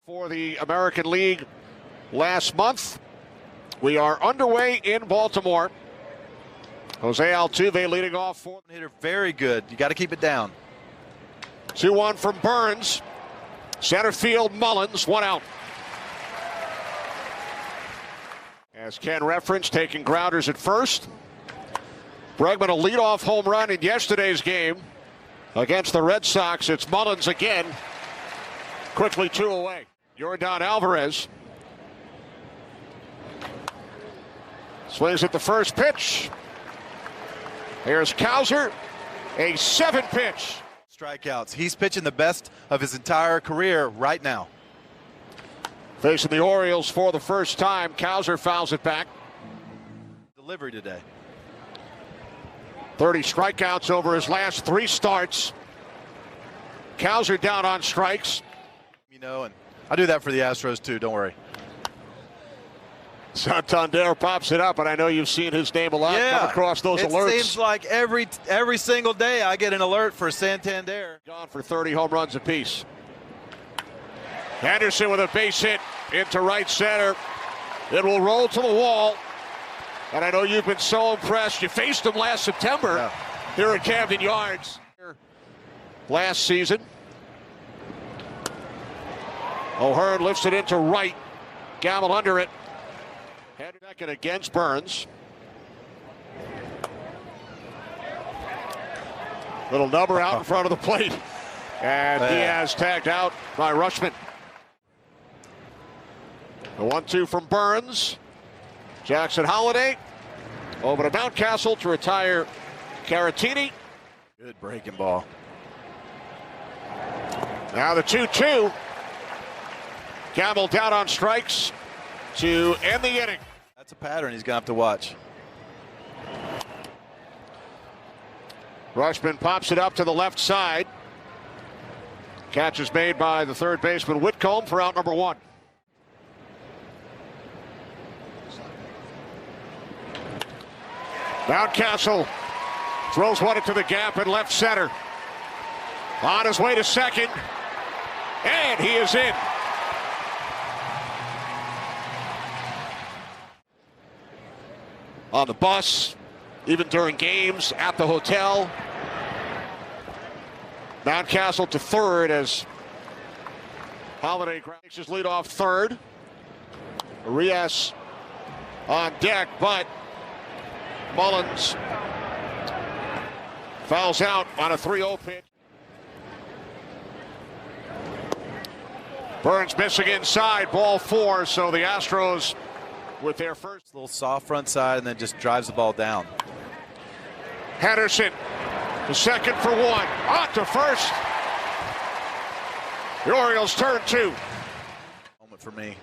For the American League last month. We are underway in Baltimore. Jose Altuve leading off for hitter. Very good. You got to keep it down. 2-1 from Burns. Center field Mullins, one out. As Ken referenced, taking grounders at first. Bregman a leadoff home run in yesterday's game against the Red Sox. It's Mullins again. Quickly 2 away. Yordan Alvarez swings at the first pitch. Here's Cowser, a 7-pitch. Strikeouts. He's pitching the best of his entire career right now. Facing the Orioles for the first time, Cowser fouls it back. Delivery today. 30 strikeouts over his last 3 starts. Cowser down on strikes. You know, and I do that for the Astros too, don't worry. Santander pops it up, and I know you've seen his name a lot come across those alerts. It seems like every single day I get an alert for Santander. Gone for 30 home runs apiece. Henderson with a base hit into right center. It will roll to the wall. And I know you've been so impressed. You faced him last September here at Camden Yards. Last season. O'Hearn lifts it into right. Gamble under it. Headed second against Burns. Little number out in front of the plate. And Diaz tagged out by Rushman. The 1-2 from Burns. Jackson Holiday over to Mountcastle to retire Caratini. Good breaking ball. Now the 2-2. Gamble down on strikes to end the inning. That's a pattern he's going to have to watch. Rushman pops it up to the left side. Catch is made by the third baseman Whitcomb for out number 1. Mountcastle throws one into the gap in left center. On his way to second. And he is in. On the bus, even during games, at the hotel. Mountcastle to third as Holiday takes his lead off third. Arias on deck, but Mullins fouls out on a 3-0 pitch. Burns missing inside, ball 4, so the Astros with their first. A little soft front side and then just drives the ball down. Henderson to second for 1, on to first. The Orioles turn 2. Moment for me.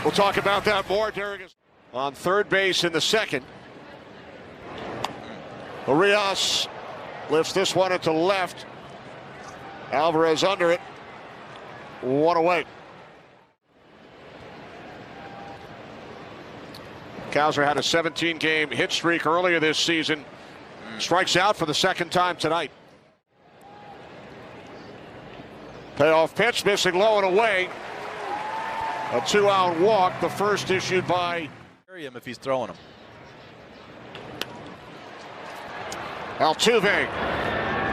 We'll talk about that more during his on third base in the second. Arias lifts this one into left. Alvarez under it. 1 away. Cowser had a 17-game hit streak earlier this season. Strikes out for the second time tonight. Payoff pitch, missing low and away. A 2-out walk, the first issued by Him if he's throwing him. Altuve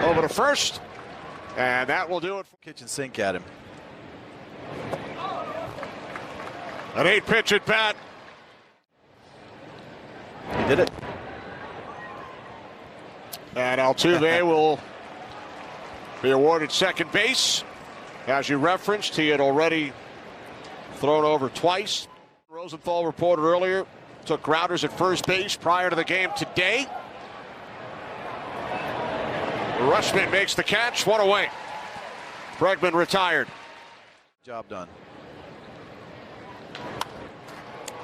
over to first, and that will do it. Kitchen sink at him. An 8-pitch at bat. He did it. And Altuve will be awarded second base. As you referenced, he had already thrown over twice. Rosenthal reported earlier, took grounders at first base prior to the game today. Rushman makes the catch, 1 away. Bregman retired. Job done.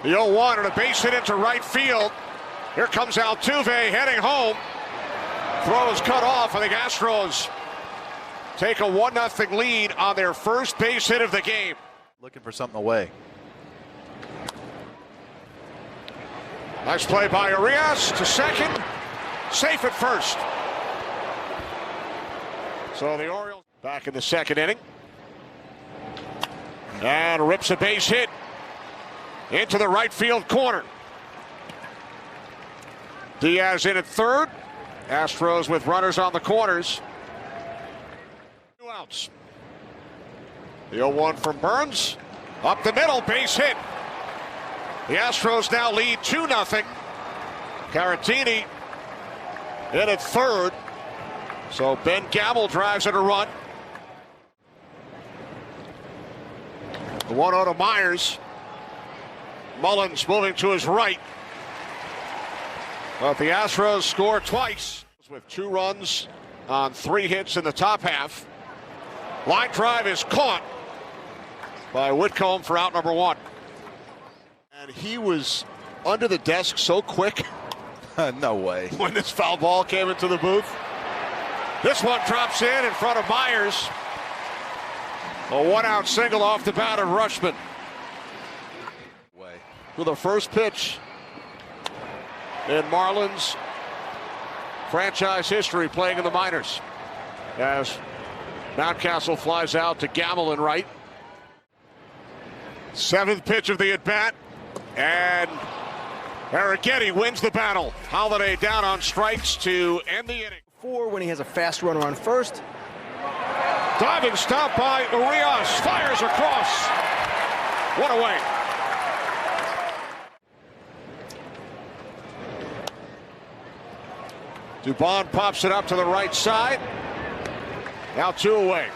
The 0-1 and a base hit into right field. Here comes Altuve heading home. Throw is cut off, and the Astros take a 1-0 lead on their first base hit of the game. Looking for something away. Nice play by Arias to second. Safe at first. So the Orioles back in the second inning. And rips a base hit into the right field corner. Diaz in at third. Astros with runners on the corners. 2 outs. The 0-1 from Burns. Up the middle, base hit. The Astros now lead 2-0. Caratini in at third. So Ben Gamble drives in a run. The 1-0 to Myers. Mullins moving to his right. But the Astros score twice with 2 runs on 3 hits in the top half. Line drive is caught by Whitcomb for out number 1. And he was under the desk so quick. No way. When this foul ball came into the booth. This one drops in front of Myers. A 1-out single off the bat of Rushman. For the first pitch in Marlins franchise history playing in the minors. As Mountcastle flies out to Gamble in right. 7th pitch of the at-bat. And Arrighetti wins the battle. Holiday down on strikes to end the inning. When he has a fast runner on first. Diving stop by Urias. Fires across. 1 away. Dubon pops it up to the right side. Now 2 away.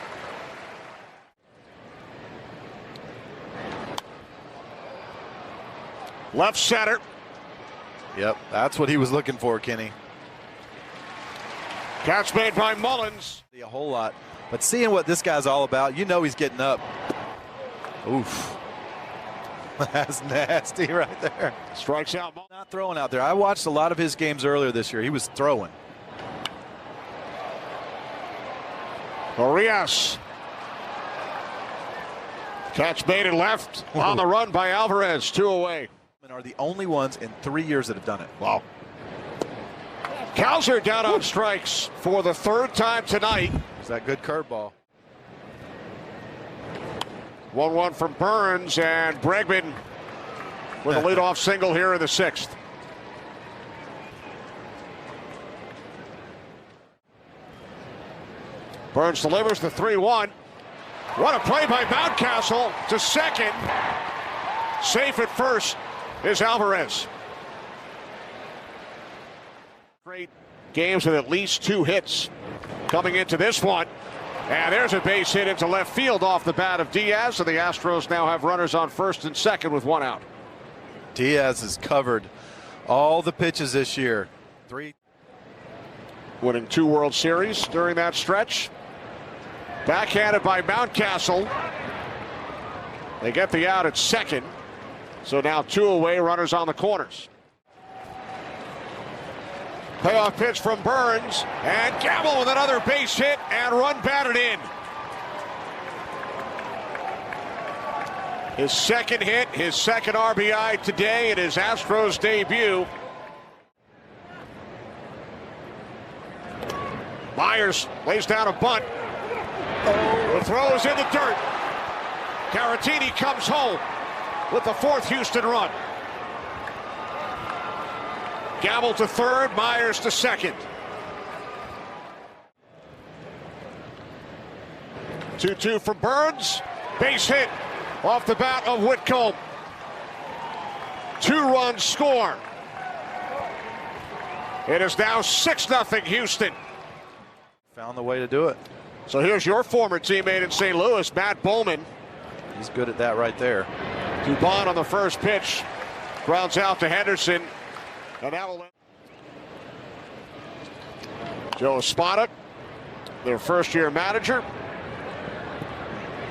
Left center. Yep, that's what he was looking for, Kenny. Catch made by Mullins. A whole lot. But seeing what this guy's all about, you know he's getting up. Oof. That's nasty right there. Strikes out. Not throwing out there. I watched a lot of his games earlier this year. He was throwing. Urias. Catch made and left. On the run by Alvarez. 2 away. And are the only ones in 3 years that have done it. Wow. Cowser down on strikes for the 3rd time tonight. Is that good curveball? 1-1 from Burns, and Bregman with a leadoff single here in the 6th. Burns delivers the 3-1. What a play by Mountcastle to second. Safe at first is Alvarez. Great games with at least 2 hits coming into this one. And there's a base hit into left field off the bat of Diaz. So the Astros now have runners on first and second with 1 out. Diaz has covered all the pitches this year. 3. Winning 2 World Series during that stretch. Backhanded by Mountcastle. They get the out at second. So now 2 away, runners on the corners. Payoff pitch from Burns, and Gamble with another base hit and run batted in. His second hit, his second RBI today in his Astros debut. Myers lays down a bunt. The throw is in the dirt. Caratini comes home with the 4th Houston run. Gamble to third, Myers to second. 2-2 from Burns. Base hit off the bat of Whitcomb. 2-run score. It is now 6-0 Houston. Found the way to do it. So here's your former teammate in St. Louis, Matt Bowman. He's good at that right there. Dubon on the first pitch. Grounds out to Henderson. And that will end. Joe Espada, their first-year manager.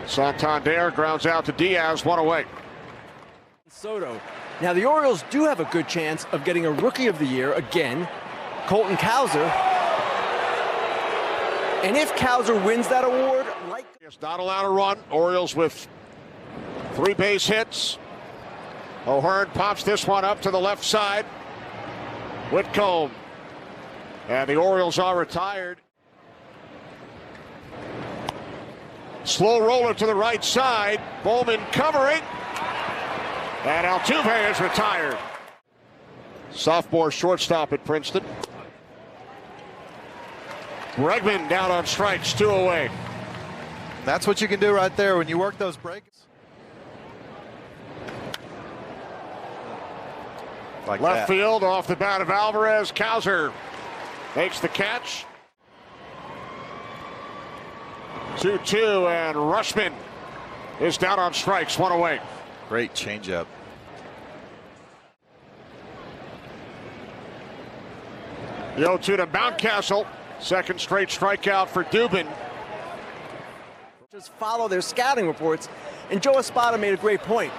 Santander grounds out to Diaz, 1 away. Soto. Now the Orioles do have a good chance of getting a Rookie of the Year again, Colton Cowser. And if Cowser wins that award, It's not allowed to run. Orioles with 3 base hits. O'Hearn pops this one up to the left side. Whitcomb. And the Orioles are retired. Slow roller to the right side. Bowman covering. And Altuve is retired. Sophomore shortstop at Princeton. Bregman down on strikes, 2 away. That's what you can do right there when you work those breaks. Like Left that. field off the bat of Alvarez. Cowser makes the catch. 2-2, and Rushman is down on strikes, 1 away. Great changeup. The 0-2 to Mountcastle. Second straight strikeout for Dubin. Just follow their scouting reports, and Joe Espada made a great point.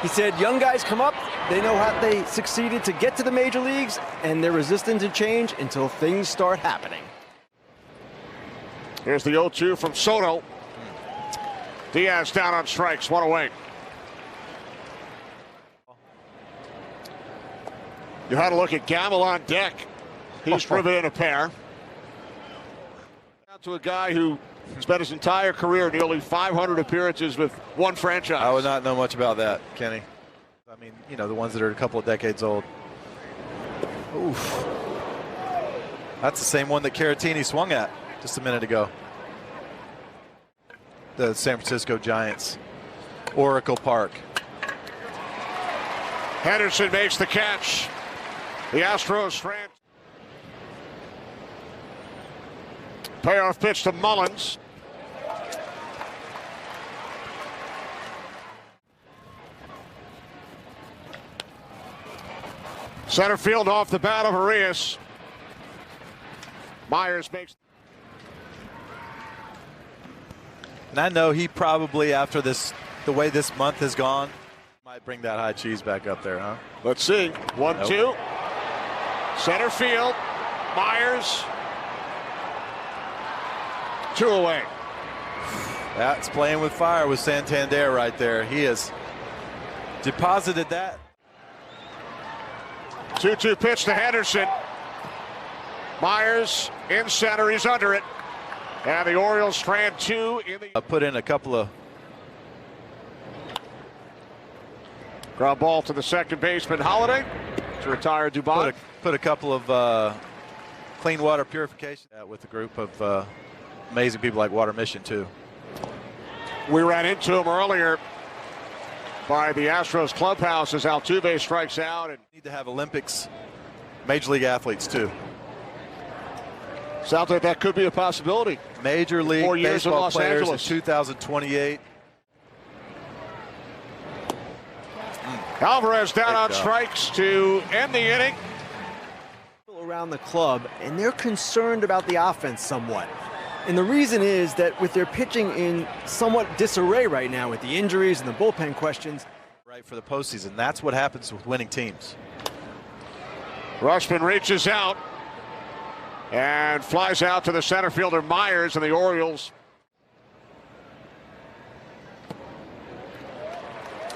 He said young guys come up, they know how they succeeded to get to the major leagues, and they're resistant to change until things start happening. Here's the 0-2 from Soto. Diaz down on strikes, 1 away. You had to look at Gamble on deck. He's driven in a pair. To a guy who spent his entire career, nearly 500 appearances with one franchise. I would not know much about that, Kenny. I mean, you know, the ones that are a couple of decades old. Oof. That's the same one that Caratini swung at just a minute ago. The San Francisco Giants. Oracle Park. Henderson makes the catch. The Astros strand. Payoff pitch to Mullins. Center field off the bat of Arias. Myers makes. And I know he probably, after this, the way this month has gone, might bring that high cheese back up there, huh? Let's see. 1-2. Nope. Center field. Myers. 2 away. That's playing with fire with Santander right there. He has deposited that. 2-2 pitch to Henderson. Myers in center. He's under it. And the Orioles strand 2 in the. Put in a couple of. Ground ball to the second baseman, Holiday, to retire Dubon. Put a couple of clean water purification with a group of amazing people like Water Mission, too. We ran into him earlier by the Astros clubhouse as Altuve strikes out. And need to have Olympics, Major League athletes, too. sounds like that could be a possibility. Major League 4 years in Baseball Los players Angeles. in 2028. Alvarez down Great on job. strikes to end the inning. Around the club, and they're concerned about the offense somewhat. And the reason is that with their pitching in somewhat disarray right now with the injuries and the bullpen questions. Right for the postseason. That's what happens with winning teams. Rushman reaches out and flies out to the center fielder Myers, and the Orioles.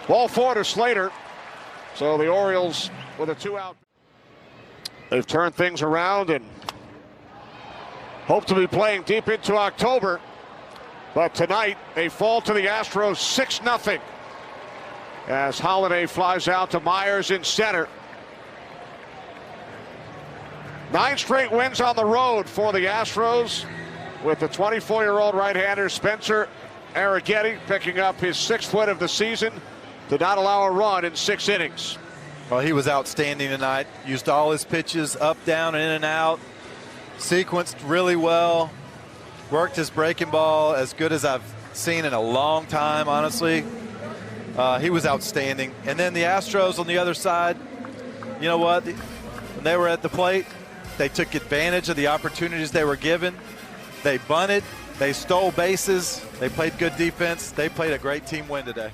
Ball 4 to Slater. So the Orioles with a 2-out. They've turned things around and hope to be playing deep into October. But tonight they fall to the Astros 6-0 as Holiday flies out to Myers in center. 9 straight wins on the road for the Astros, with the 24-year-old right-hander Spencer Arrighetti picking up his 6th win of the season. Did not allow a run in 6 innings. Well, he was outstanding tonight. Used all his pitches up, down, in and out. Sequenced really well. Worked his breaking ball as good as I've seen in a long time, honestly. He was outstanding. And then the Astros on the other side, you know what? When they were at the plate, they took advantage of the opportunities they were given. They bunted. They stole bases. They played good defense. They played a great team win today.